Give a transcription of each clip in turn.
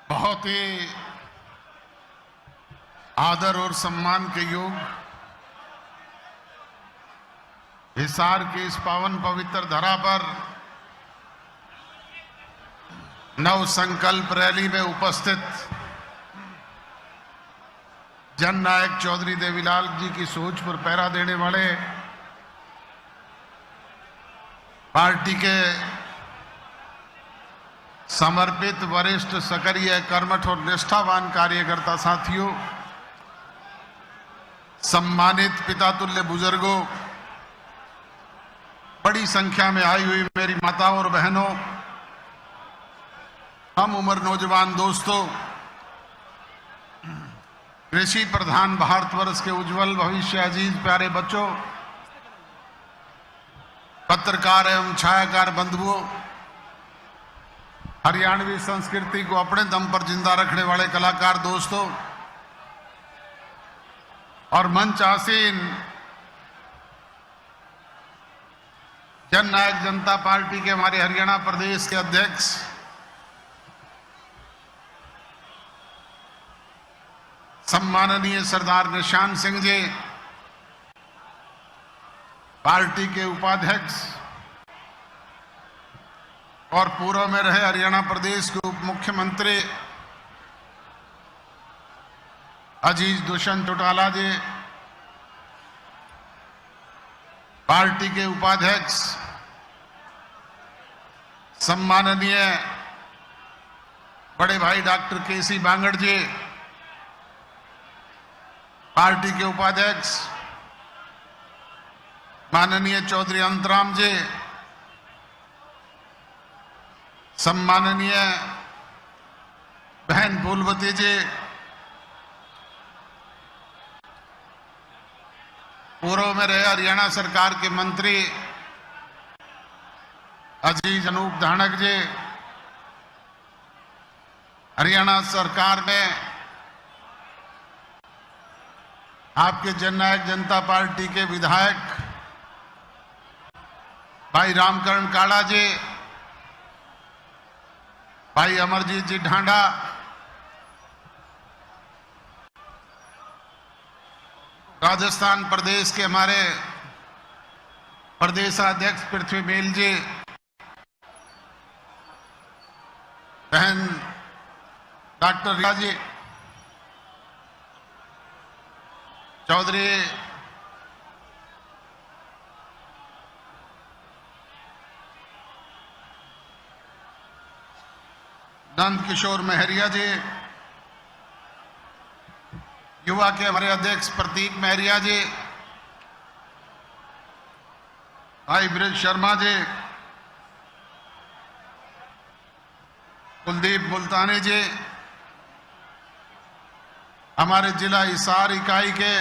बहुत ही आदर और सम्मान के योग हिसार की इस पावन पवित्र धरा पर नव संकल्प रैली में उपस्थित जननायक चौधरी देवीलाल जी की सोच पर पहरा देने वाले पार्टी के समर्पित वरिष्ठ सक्रिय कर्मठ और निष्ठावान कार्यकर्ता साथियों, सम्मानित पितातुल्य बुजुर्गों, बड़ी संख्या में आई हुई मेरी माताओं और बहनों, हम उम्र नौजवान दोस्तों, कृषि प्रधान भारतवर्ष के उज्जवल भविष्य अजीज प्यारे बच्चों, पत्रकार एवं छायाकार बंधुओं, हरियाणवी संस्कृति को अपने दम पर जिंदा रखने वाले कलाकार दोस्तों और मंच आसीन जननायक जनता पार्टी के हमारे हरियाणा प्रदेश के अध्यक्ष सम्माननीय सरदार निशान सिंह जी, पार्टी के उपाध्यक्ष और पूर्व में रहे हरियाणा प्रदेश के उप मुख्यमंत्री अजीज दुष्यंत चौटाला जी, पार्टी के उपाध्यक्ष सम्माननीय बड़े भाई डॉक्टर केसी बांगड़ जी, पार्टी के उपाध्यक्ष माननीय चौधरी अंतराम जी, सम्माननीय बहन फूलवती जी, पूर्व में रहे हरियाणा सरकार के मंत्री अजीज अनूप धानक जी, हरियाणा सरकार में आपके जननायक जनता पार्टी के विधायक भाई रामकरण काड़ा जी, भाई अमरजीत जी ढांडा, राजस्थान प्रदेश के हमारे प्रदेशाध्यक्ष पृथ्वी मेल जी, बहन डॉक्टर रिया जी, चौधरी नंद किशोर महरिया जी, युवा के हमारे अध्यक्ष प्रतीक महरिया जी, भाई ब्रिज शर्मा जी, कुलदीप मुल्तानी जी, हमारे जिला हिसार इकाई के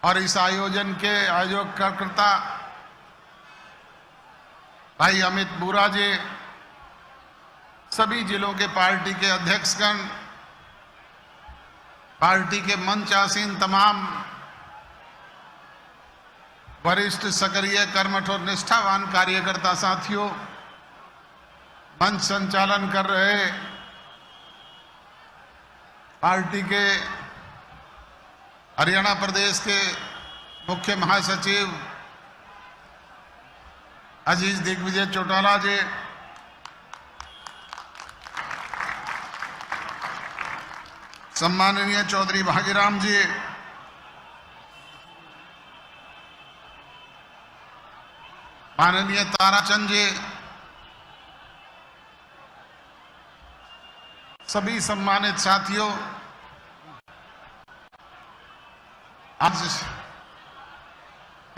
और इस आयोजन के आयोजकर्ता भाई अमित बुरा जी, सभी जिलों के पार्टी के अध्यक्षगण, पार्टी के मंच आसीन तमाम वरिष्ठ सक्रिय कर्मठ और निष्ठावान कार्यकर्ता साथियों, मंच संचालन कर रहे पार्टी के हरियाणा प्रदेश के मुख्य महासचिव अजीज दिग्विजय चौटाला जी, सम्माननीय चौधरी भागीराम जी, माननीय ताराचंद जी, सभी सम्मानित साथियों, आज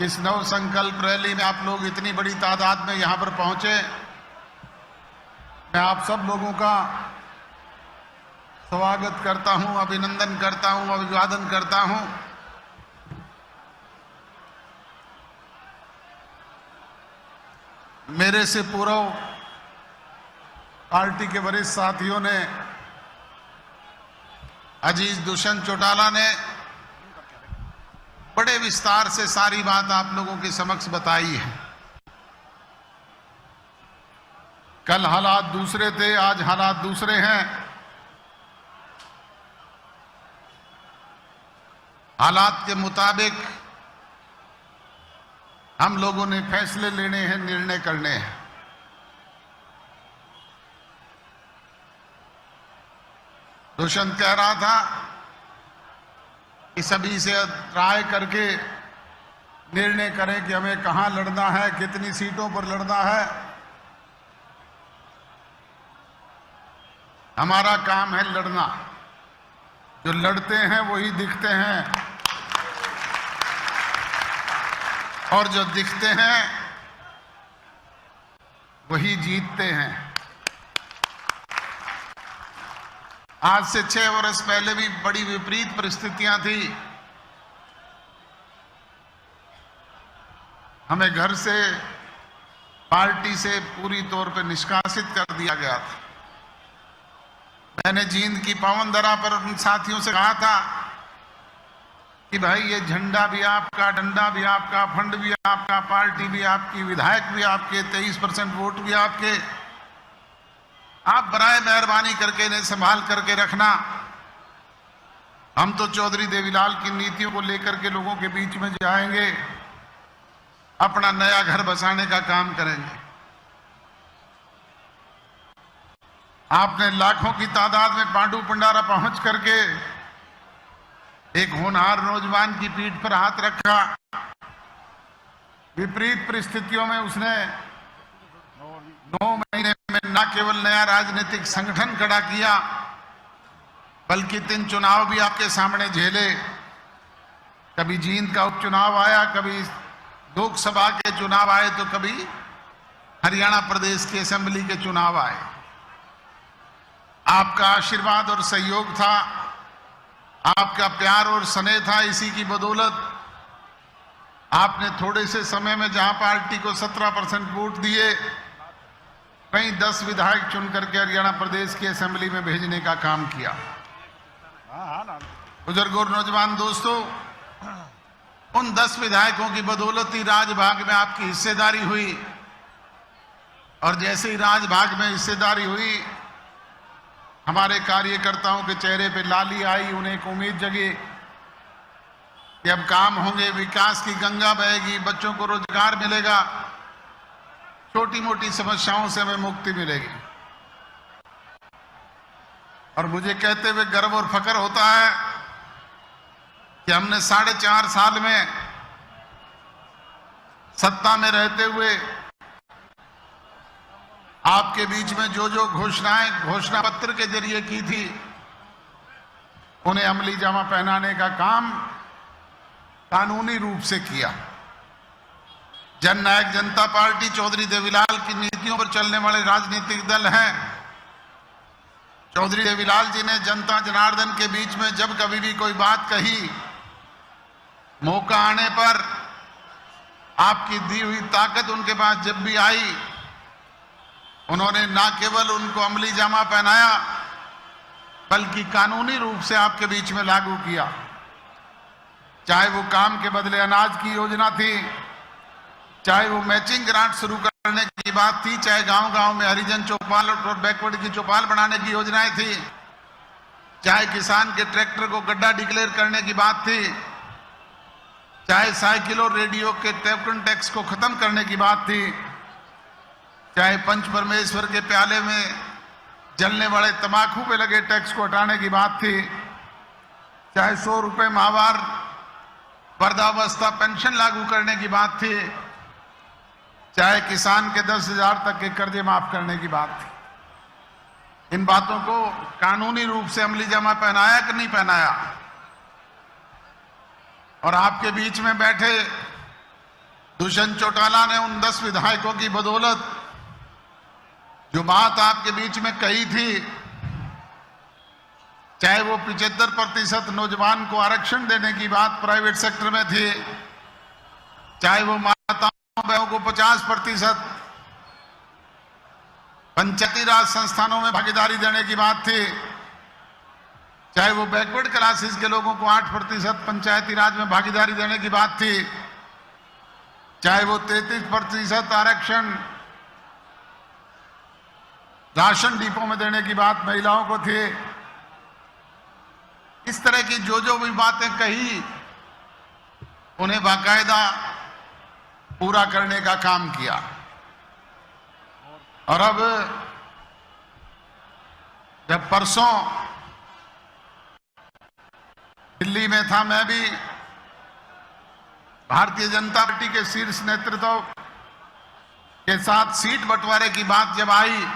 इस नव संकल्प रैली में आप लोग इतनी बड़ी तादाद में यहां पर पहुंचे, मैं आप सब लोगों का स्वागत करता हूं, अभिनंदन करता हूं, अभिवादन करता हूं। मेरे से पूर्व पार्टी के वरिष्ठ साथियों ने, अजीज दुष्यंत चौटाला ने बड़े विस्तार से सारी बात आप लोगों के समक्ष बताई है। कल हालात दूसरे थे, आज हालात दूसरे हैं। हालात के मुताबिक हम लोगों ने फैसले लेने हैं, निर्णय करने हैं। दुष्यंत कह रहा था कि सभी से राय करके निर्णय करें कि हमें कहां लड़ना है, कितनी सीटों पर लड़ना है। हमारा काम है लड़ना। जो लड़ते हैं वही दिखते हैं, और जो दिखते हैं वही जीतते हैं। आज से 6 वर्ष पहले भी बड़ी विपरीत परिस्थितियां थी। हमें घर से, पार्टी से पूरी तौर पर निष्कासित कर दिया गया था। मैंने जींद की पावन धरा पर उन साथियों से कहा था कि भाई ये झंडा भी आपका, डंडा भी आपका, फंड भी आपका, पार्टी भी आपकी, विधायक भी आपके, 23% वोट भी आपके। आप बराए मेहरबानी करके इन्हें संभाल करके रखना। हम तो चौधरी देवीलाल की नीतियों को लेकर के लोगों के बीच में जाएंगे, अपना नया घर बसाने का काम करेंगे। आपने लाखों की तादाद में पांडु पंडारा पहुंच करके एक होनहार नौजवान की पीठ पर हाथ रखा। विपरीत परिस्थितियों में उसने 9 महीने में न केवल नया राजनीतिक संगठन खड़ा किया, बल्कि 3 चुनाव भी आपके सामने झेले। कभी जींद का उपचुनाव आया, कभी लोकसभा के चुनाव आए, तो कभी हरियाणा प्रदेश की असेंबली के चुनाव आए। आपका आशीर्वाद और सहयोग था, आपका प्यार और स्नेह था। इसी की बदौलत आपने थोड़े से समय में जहां पार्टी को 17% वोट दिए, कहीं 10 विधायक चुन करके हरियाणा प्रदेश की असेंबली में भेजने का काम किया। बुजुर्ग और नौजवान दोस्तों, उन 10 विधायकों की बदौलत ही राजभाग में आपकी हिस्सेदारी हुई। और जैसे ही राजभाग में हिस्सेदारी हुई, हमारे कार्यकर्ताओं के चेहरे पे लाली आई। उन्हें एक उम्मीद जगी कि अब काम होंगे, विकास की गंगा बहेगी, बच्चों को रोजगार मिलेगा, छोटी मोटी समस्याओं से हमें मुक्ति मिलेगी। और मुझे कहते हुए गर्व और फख्र होता है कि हमने 4.5 साल में सत्ता में रहते हुए आपके बीच में जो जो घोषणाएं घोषणा पत्र के जरिए की थी, उन्हें अमली जामा पहनाने का काम कानूनी रूप से किया। जननायक जनता पार्टी चौधरी देवीलाल की नीतियों पर चलने वाले राजनीतिक दल हैं। चौधरी देवीलाल जी ने जनता जनार्दन के बीच में जब कभी भी कोई बात कही, मौका आने पर आपकी दी हुई ताकत उनके पास जब भी आई, उन्होंने ना केवल उनको अमली जामा पहनाया, बल्कि कानूनी रूप से आपके बीच में लागू किया। चाहे वो काम के बदले अनाज की योजना थी, चाहे वो मैचिंग ग्रांट शुरू करने की बात थी, चाहे गांव-गांव में हरिजन चौपाल और बैकवर्ड की चौपाल बनाने की योजनाएं थी, चाहे किसान के ट्रैक्टर को गड्ढा डिक्लेयर करने की बात थी, चाहे साइकिल और रेडियो के टोकन टैक्स को खत्म करने की बात थी, चाहे पंच परमेश्वर के प्याले में जलने वाले तंबाकू पे लगे टैक्स को हटाने की बात थी, चाहे 100 रुपए माहवार वृद्धावस्था पेंशन लागू करने की बात थी, चाहे किसान के 10,000 तक के कर्जे माफ करने की बात थी। इन बातों को कानूनी रूप से अमली जामा पहनाया कि नहीं पहनाया? और आपके बीच में बैठे दुष्यंत चौटाला ने उन 10 विधायकों की बदौलत जो बात आपके बीच में कही थी, चाहे वो 75% नौजवान को आरक्षण देने की बात प्राइवेट सेक्टर में थी, चाहे वो माताओं बहनों को 50% पंचायती राज संस्थानों में भागीदारी देने की बात थी, चाहे वो बैकवर्ड क्लासेस के लोगों को 8% पंचायती राज में भागीदारी देने की बात थी, चाहे वो 33% आरक्षण राशन डिपो में देने की बात महिलाओं को थी। इस तरह की जो भी बातें कही उन्हें बाकायदा पूरा करने का काम किया। और अब जब परसों दिल्ली में था, मैं भी भारतीय जनता पार्टी के शीर्ष नेतृत्व के साथ सीट बंटवारे की बात जब आई,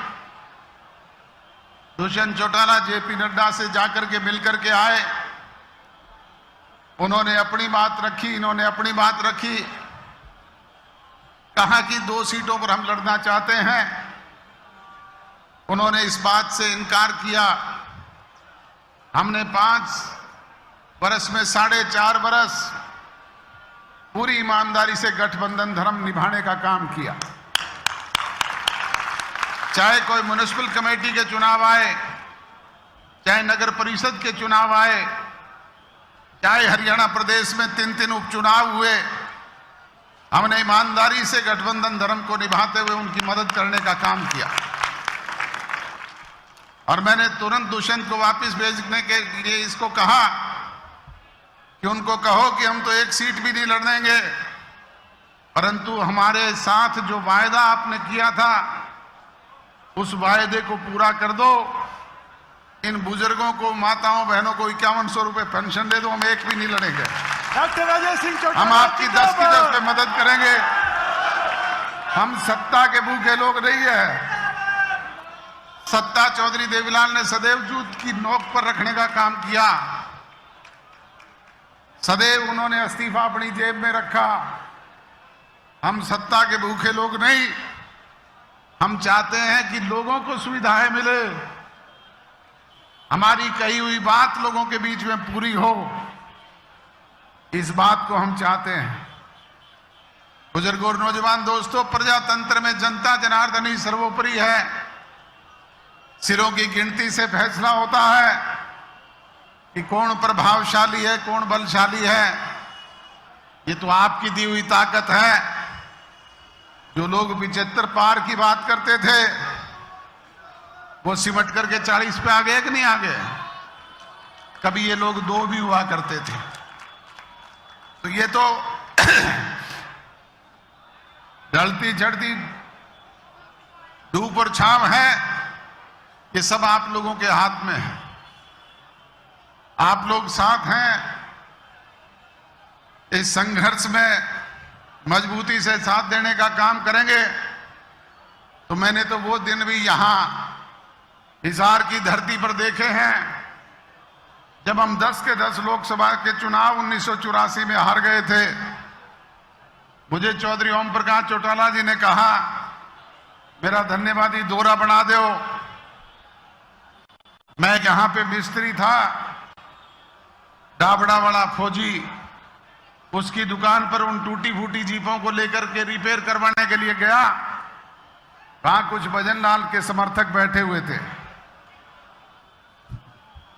दुष्यंत चौटाला जेपी नड्डा से जाकर के मिलकर के आए, उन्होंने अपनी बात रखी, इन्होंने अपनी बात रखी, कहा कि 2 सीटों पर हम लड़ना चाहते हैं। उन्होंने इस बात से इनकार किया। हमने 5 वर्ष में 4.5 वर्ष पूरी ईमानदारी से गठबंधन धर्म निभाने का काम किया। चाहे कोई म्युनिसिपल कमेटी के चुनाव आए, चाहे नगर परिषद के चुनाव आए, चाहे हरियाणा प्रदेश में 3 उपचुनाव हुए, हमने ईमानदारी से गठबंधन धर्म को निभाते हुए उनकी मदद करने का काम किया। और मैंने तुरंत दुष्यंत को वापस भेजने के लिए इसको कहा कि उनको कहो कि हम तो 1 सीट भी नहीं लड़ेंगे, परंतु हमारे साथ जो वायदा आपने किया था उस वायदे को पूरा कर दो। इन बुजुर्गों को, माताओं बहनों को 5100 रुपए पेंशन दे दो, हम 1 भी नहीं लड़ेंगे। डॉक्टर राजेश सिंह चौटाला, हम आपकी 10 की 10 पे मदद करेंगे। हम सत्ता के भूखे लोग नहीं है। सत्ता चौधरी देवीलाल ने सदैव जूत की नोक पर रखने का काम किया। सदैव उन्होंने इस्तीफा अपनी जेब में रखा। हम सत्ता के भूखे लोग नहीं। हम चाहते हैं कि लोगों को सुविधाएं मिले, हमारी कही हुई बात लोगों के बीच में पूरी हो, इस बात को हम चाहते हैं। बुजुर्ग और नौजवान दोस्तों, प्रजातंत्र में जनता जनार्दन ही सर्वोपरि है। सिरों की गिनती से फैसला होता है कि कौन प्रभावशाली है, कौन बलशाली है। ये तो आपकी दी हुई ताकत है। जो लोग 75 पार की बात करते थे वो सिमट करके 40 पे आ गए कि नहीं आ गए? कभी ये लोग 2 भी हुआ करते थे। तो ये तो ढलती चढ़ती धूप और छांव है, ये सब आप लोगों के हाथ में है। आप लोग साथ हैं। इस संघर्ष में मजबूती से साथ देने का काम करेंगे। तो मैंने तो वो दिन भी यहां हिसार की धरती पर देखे हैं जब हम 10 के 10 लोकसभा के चुनाव 1984 में हार गए थे। मुझे चौधरी ओम प्रकाश चौटाला जी ने कहा, मेरा धन्यवादी दोहरा बना दो। मैं यहां पे मिस्त्री था, डाबड़ा वाला फौजी, उसकी दुकान पर उन टूटी फूटी जीपों को लेकर के रिपेयर करवाने के लिए गया। वहां कुछ भजन लाल के समर्थक बैठे हुए थे।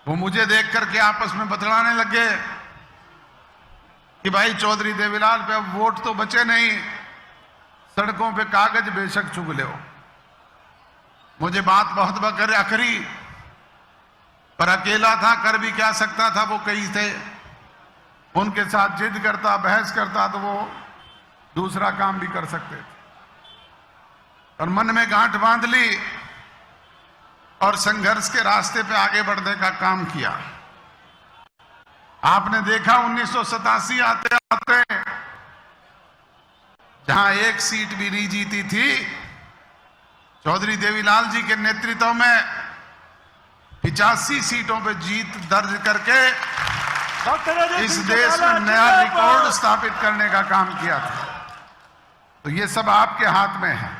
वो मुझे देख करके आपस में बतलाने लगे कि भाई चौधरी देवीलाल पे अब वोट तो बचे नहीं, सड़कों पे कागज बेशक चुग ले। मुझे बात बहुत बकर अखरी, पर अकेला था, कर भी क्या सकता था। वो कई थे, उनके साथ जिद करता, बहस करता तो वो दूसरा काम भी कर सकते थे। और मन में गांठ बांध ली और संघर्ष के रास्ते पे आगे बढ़ने का काम किया। आपने देखा 1987 आते आते जहां 1 सीट भी नहीं जीती थी, चौधरी देवीलाल जी के नेतृत्व में 85 सीटों पे जीत दर्ज करके इस देश में नया रिकॉर्ड स्थापित करने का काम किया था। तो ये सब आपके हाथ में है।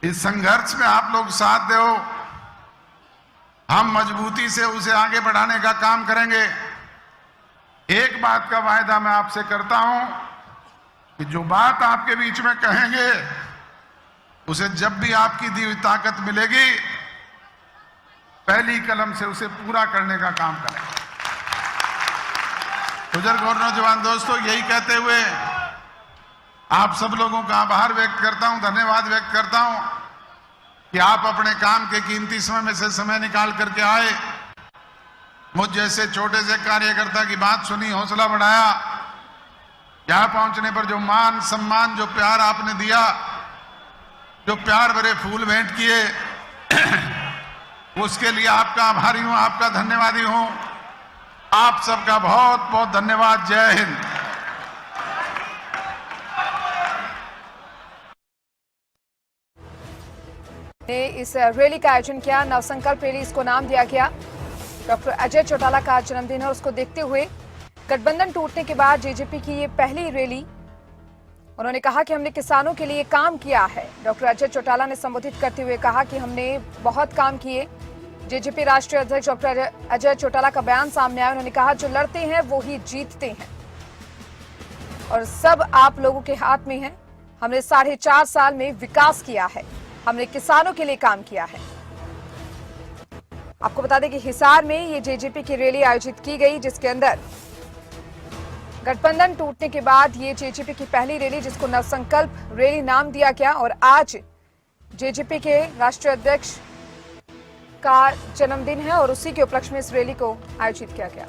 इस संघर्ष में आप लोग साथ दो, हम मजबूती से उसे आगे बढ़ाने का काम करेंगे। एक बात का वायदा मैं आपसे करता हूं कि जो बात आपके बीच में कहेंगे उसे जब भी आपकी दी हुई ताकत मिलेगी, पहली कलम से उसे पूरा करने का काम करेंगे। बुजुर्ग और नौजवान दोस्तों, यही कहते हुए आप सब लोगों का आभार व्यक्त करता हूं, धन्यवाद व्यक्त करता हूं कि आप अपने काम के कीमती समय में से समय निकाल करके आए, मुझ जैसे छोटे से कार्यकर्ता की बात सुनी, हौसला बढ़ाया। यहां पहुंचने पर जो मान सम्मान, जो प्यार आपने दिया, जो प्यार भरे फूल भेंट किए, उसके लिए आपका आभारी हूं, आपका धन्यवादी हूं। आप सबका बहुत बहुत धन्यवाद। जय हिंद। ने इस रैली का आयोजन किया, नवसंकल्प रैली इसको नाम दिया गया। डॉक्टर अजय चौटाला का जन्मदिन है, उसको देखते हुए गठबंधन टूटने के बाद जेजेपी की ये पहली रैली। उन्होंने कहा कि हमने किसानों के लिए काम किया है। डॉक्टर अजय चौटाला ने संबोधित करते हुए कहा कि हमने बहुत काम किए। जेजेपी राष्ट्रीय अध्यक्ष डॉक्टर अजय चौटाला का बयान सामने आया। उन्होंने कहा जो लड़ते हैं वो ही जीतते हैं और सब आप लोगों के हाथ में है। हमने 4.5 साल में विकास किया है, हमने किसानों के लिए काम किया है। आपको बता दें कि हिसार में ये जेजेपी की रैली आयोजित की गई, जिसके अंदर गठबंधन टूटने के बाद ये जेजेपी की पहली रैली, जिसको नवसंकल्प रैली नाम दिया गया, और आज जेजेपी के राष्ट्रीय अध्यक्ष का जन्मदिन है और उसी के उपलक्ष्य में इस रैली को आयोजित किया गया।